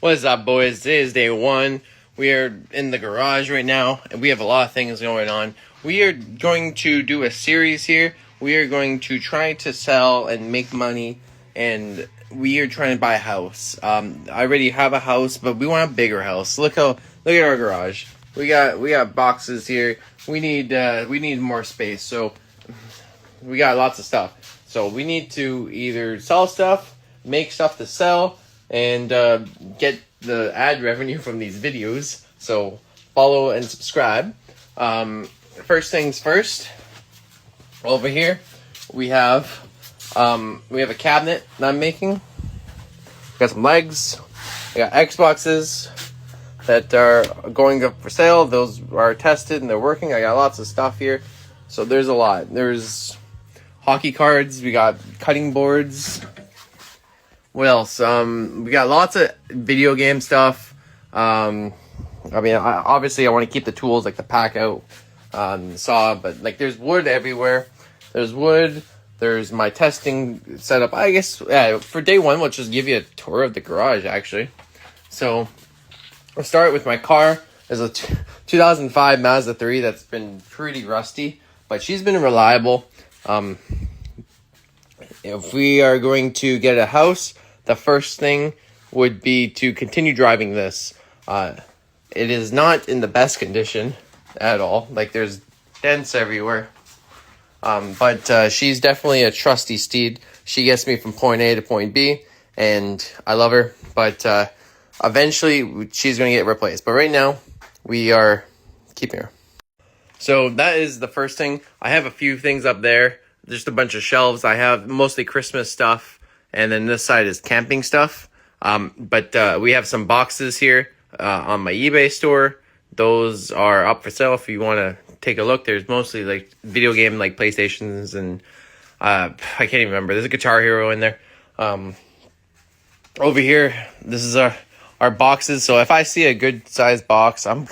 What's up, boys? Today is day one. We are in the garage right now, and we have a lot of things going on. We are going to do a series here. We are going to try to sell and make money, and we are trying to buy a house. I already have a house, but we want a bigger house. Look at our garage. We got boxes here. We need more space. So we got lots of stuff. So we need to either sell stuff, make stuff to sell, and get the ad revenue from these videos. So follow and subscribe. First things first. Over here, we have a cabinet that I'm making. Got some legs. I got Xboxes that are going up for sale. Those are tested and they're working. I got lots of stuff here. So there's a lot. There's hockey cards. We got cutting boards. What else? We got lots of video game stuff. Obviously I want to keep the tools like the pack out, saw, but like there's wood everywhere. There's wood. There's my testing setup. I guess for day one, we'll just give you a tour of the garage actually. So I'll start with my car. There's a 2005 Mazda 3 that's been pretty rusty, but she's been reliable. If we are going to get a house, the first thing would be to continue driving this. It is not in the best condition at all. Like there's dents everywhere. But she's definitely a trusty steed. She gets me from point A to point B, and I love her. But eventually she's going to get replaced. But right now, we are keeping her. So that is the first thing. I have a few things up there. Just a bunch of shelves. I have mostly Christmas stuff, and then this side is camping stuff. But we have some boxes here on my eBay store. Those are up for sale if you want to take a look. There's mostly like video game, like PlayStations, and I can't even remember. There's a Guitar Hero in there. Over here, this is our boxes. So if I see a good sized box, I'm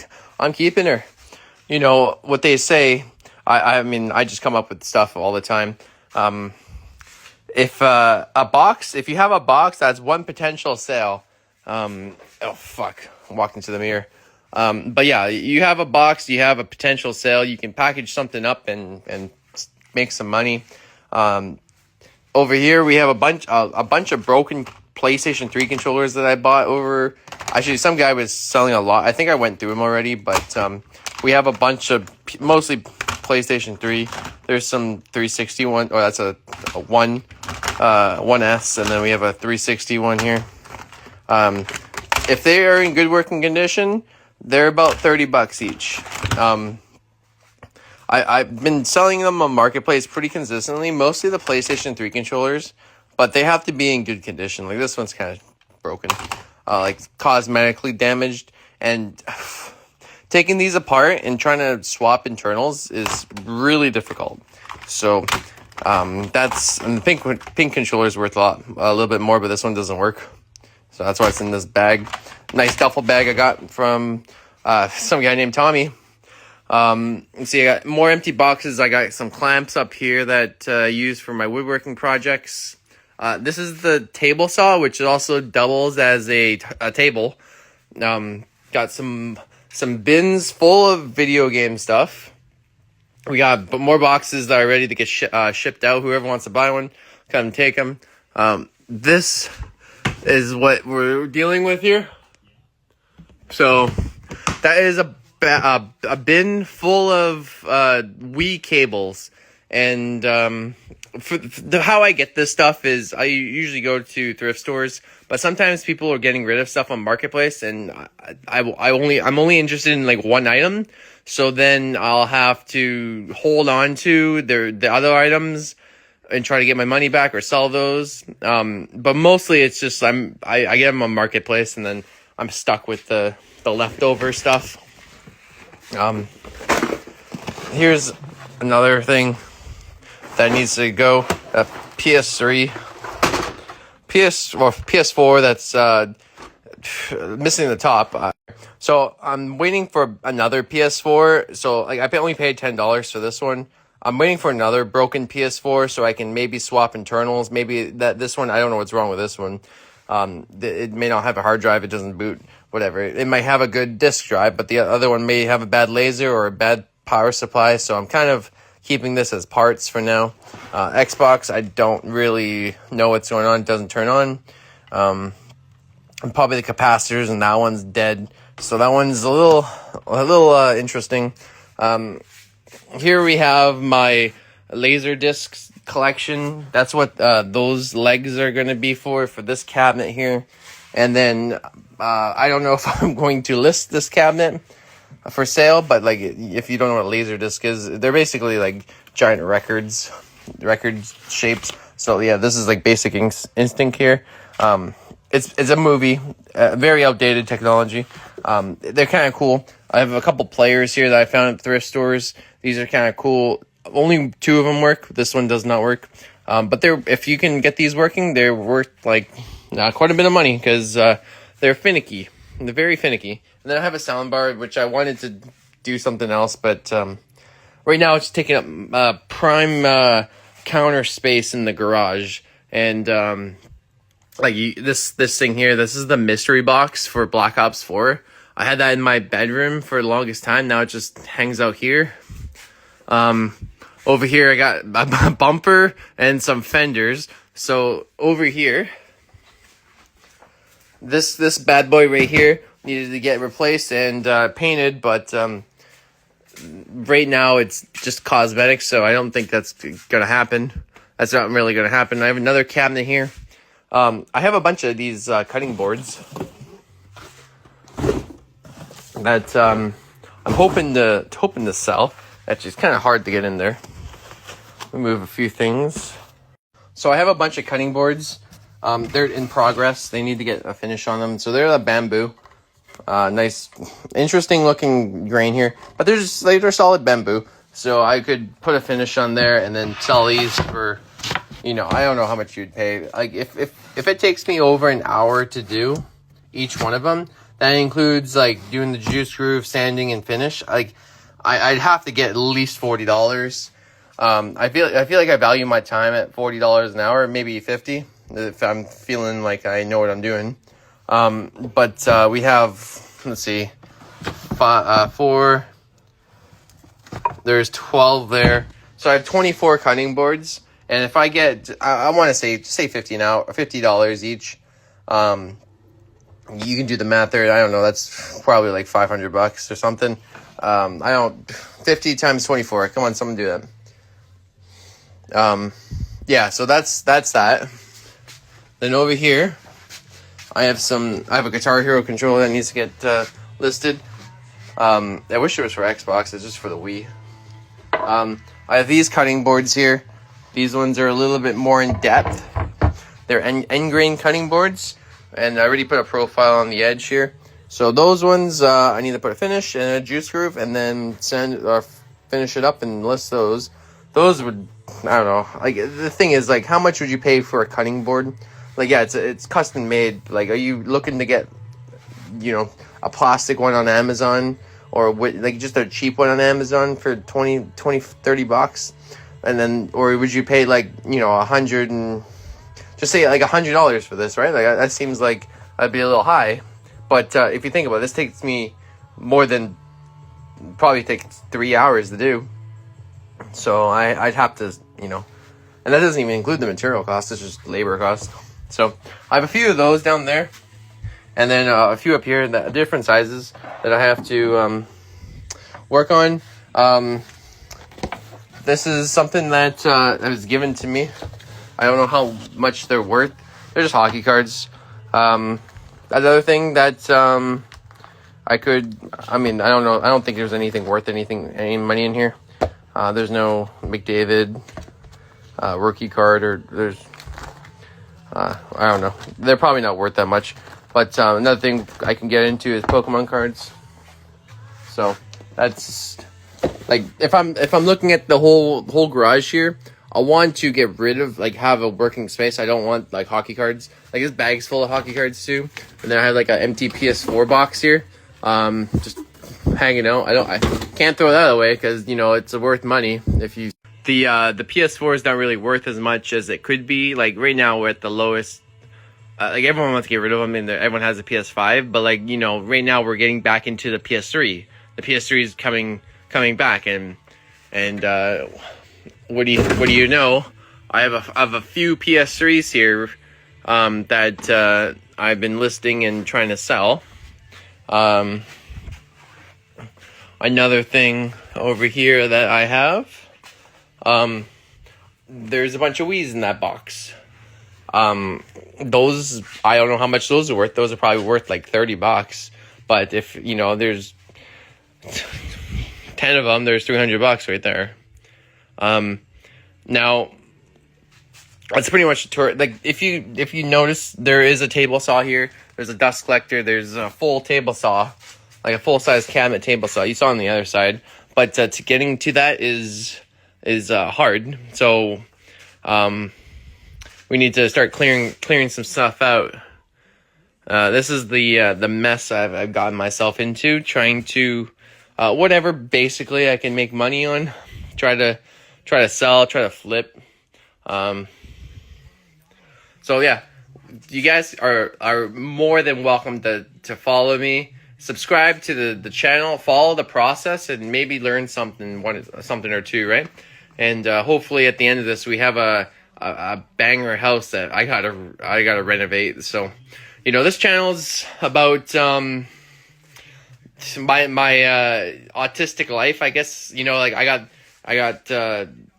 keeping her. You know what they say. I mean, I just come up with stuff all the time. If you have a box, that's one potential sale. Oh fuck, I'm walking to the mirror. But yeah, you have a box, you have a potential sale. You can package something up and make some money. Over here we have a bunch of broken PlayStation 3 controllers that I bought over. Actually, some guy was selling a lot. I think I went through them already, but we have a bunch of mostly PlayStation 3. There's some 360 one. Oh, that's a 1S, and then we have a 360 one here. If they are in good working condition, they're about $30 each. I've been selling them on Marketplace pretty consistently, mostly the PlayStation 3 controllers, but they have to be in good condition. Like this one's kind of broken, like cosmetically damaged, and taking these apart and trying to swap internals is really difficult. So and the pink controller is worth a little bit more, but this one doesn't work. So that's why it's in this bag. Nice duffel bag I got from some guy named Tommy. See, I got more empty boxes. I got some clamps up here that I use for my woodworking projects. This is the table saw, which also doubles as a table. Got some bins full of video game stuff. We got more boxes that are ready to get shipped out. Whoever wants to buy one, come take them. This is what we're dealing with here. So that is a bin full of Wii cables, and how I get this stuff is I usually go to thrift stores, but sometimes people are getting rid of stuff on Marketplace, and I'm only interested in like one item, so then I'll have to hold on to the other items and try to get my money back or sell those. But mostly it's just I get them on Marketplace, and then I'm stuck with the leftover stuff. Here's another thing that needs to go. A PS4 that's missing the top. So I'm waiting for another PS4. So like I only paid $10 for this one. I'm waiting for another broken PS4 so I can maybe swap internals. Maybe this one, I don't know what's wrong with this one. It may not have a hard drive, it doesn't boot, whatever. It might have a good disk drive, but the other one may have a bad laser or a bad power supply. So I'm kind of keeping this as parts for now. Xbox, I don't really know what's going on. It doesn't turn on. And probably the capacitors, and that one's dead. So that one's a little interesting. Here we have my laser discs collection. That's what those legs are going to be for this cabinet here. And then I don't know if I'm going to list this cabinet for sale, but like, if you don't know what laser disc is, they're basically like giant record shapes. So yeah, this is like Basic Instinct here. It's a movie, very outdated technology. They're kind of cool. I have a couple players here that I found at thrift stores. These are kind of cool. Only 2 of them work. This one does not work. But if you can get these working, they're worth like quite a bit of money, because they're finicky. They're very finicky. And then I have a soundbar, which I wanted to do something else, but right now it's taking up prime counter space in the garage. And this thing here, this is the mystery box for Black Ops 4. I had that in my bedroom for the longest time. Now it just hangs out here. Over here I got a bumper and some fenders. So over here, this bad boy right here needed to get replaced and painted, but right now it's just cosmetic, so I don't think that's gonna happen. That's not really gonna happen. I have another cabinet here. I have a bunch of these cutting boards that I'm hoping to sell. Actually, it's kind of hard to get in there. Remove a few things. So I have a bunch of cutting boards. They're in progress. They need to get a finish on them. So they're the bamboo. Nice, interesting looking grain here, but they're solid bamboo. So I could put a finish on there and then sell these for, I don't know how much you'd pay. Like if it takes me over an hour to do each one of them, that includes like doing the juice groove, sanding, and finish. Like I'd have to get at least $40. I feel like I value my time at $40 an hour, maybe $50 if I'm feeling like I know what I'm doing. But we have, let's see, 4. There's 12 there, so I have 24 cutting boards. And if I get, I want to say $50 each. You can do the math there. I don't know. That's probably like $500 or something. 50 times 24. Come on, someone do that. Yeah. So that's that. Then over here, I have a Guitar Hero controller that needs to get listed. I wish it was for Xbox. It's just for the Wii. I have these cutting boards here. These ones are a little bit more in depth. They're end grain cutting boards, and I already put a profile on the edge here. So those ones, I need to put a finish and a juice groove, and then finish it up and list those. Those would, I don't know. Like, the thing is, like, how much would you pay for a cutting board? Like, yeah, it's custom made. Like, are you looking to get, a plastic one on Amazon, or like just a cheap one on Amazon for $30? And then, or would you pay like, $100 and just say like $100 for this, right? Like, that seems like that'd be a little high. But if you think about it, this takes me probably takes 3 hours to do. So I'd have to, and that doesn't even include the material cost. It's just labor cost. So I have a few of those down there, and then a few up here, different sizes that I have to work on. This is something that was given to me. I don't know how much they're worth. They're just hockey cards. Another thing that I don't know. I don't think there's anything worth any money in here. There's no McDavid rookie card, or there's I don't know. They're probably not worth that much. But another thing I can get into is Pokemon cards. So that's like, if I'm looking at the whole garage here, I want to get rid of, like, have a working space. I don't want like hockey cards. Like, this bag's full of hockey cards too. And then I have like an empty PS4 box here, just hanging out. I can't throw that away because it's worth money. The PS4 is not really worth as much as it could be. Like, right now we're at the lowest like everyone wants to get rid of them, and everyone has a PS5. But like, you know, right now we're getting back into the PS3. The PS3 is coming back, and what do you know? I have a few PS3s here that I've been listing and trying to sell. Another thing over here that I have, there's a bunch of Wii's in that box. Those, I don't know how much those are worth. Those are probably worth like $30. But if, you know, there's 10 of them, there's $300 right there. Now, that's pretty much the tour. Like, if you notice, there is a table saw here. There's a dust collector. There's a full table saw, like a full-size cabinet table saw. You saw on the other side. But to getting to that is hard. So, we need to start clearing some stuff out. This is the mess I've gotten myself into, trying to whatever basically I can make money on, try to sell, try to flip. So yeah, you guys are more than welcome to follow me, subscribe to the channel, follow the process, and maybe learn something or two, right? And hopefully at the end of this we have a banger house that I gotta renovate. So, you know, this channel's about my autistic life, I guess. You know, like I got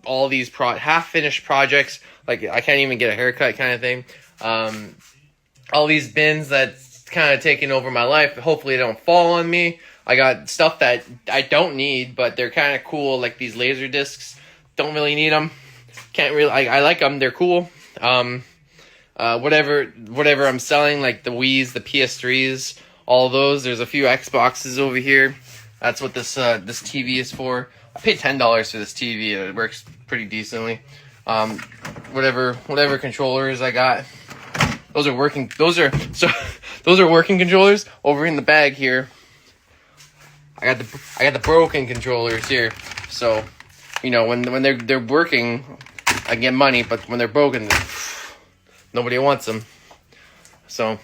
all these half finished projects, like I can't even get a haircut kind of thing. All these bins that's kind of taking over my life. Hopefully they don't fall on me. I got stuff that I don't need, but they're kind of cool, like these laser discs. Don't really need them. Can't really. I like them. They're cool. Whatever I'm selling, like the Wii's, the PS3s, all those. There's a few Xboxes over here. That's what this TV is for. I paid $10 for this TV. It works pretty decently. Whatever controllers I got, those are working. Those are working controllers. Over in the bag here, I got the broken controllers here. So, you know, when they're working, I get money, but when they're broken, nobody wants them. So,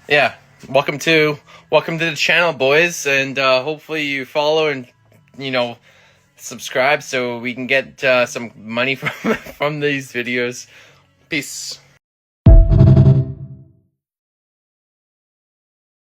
yeah, welcome to the channel, boys, and hopefully you follow and, you know, subscribe so we can get some money from these videos. Peace.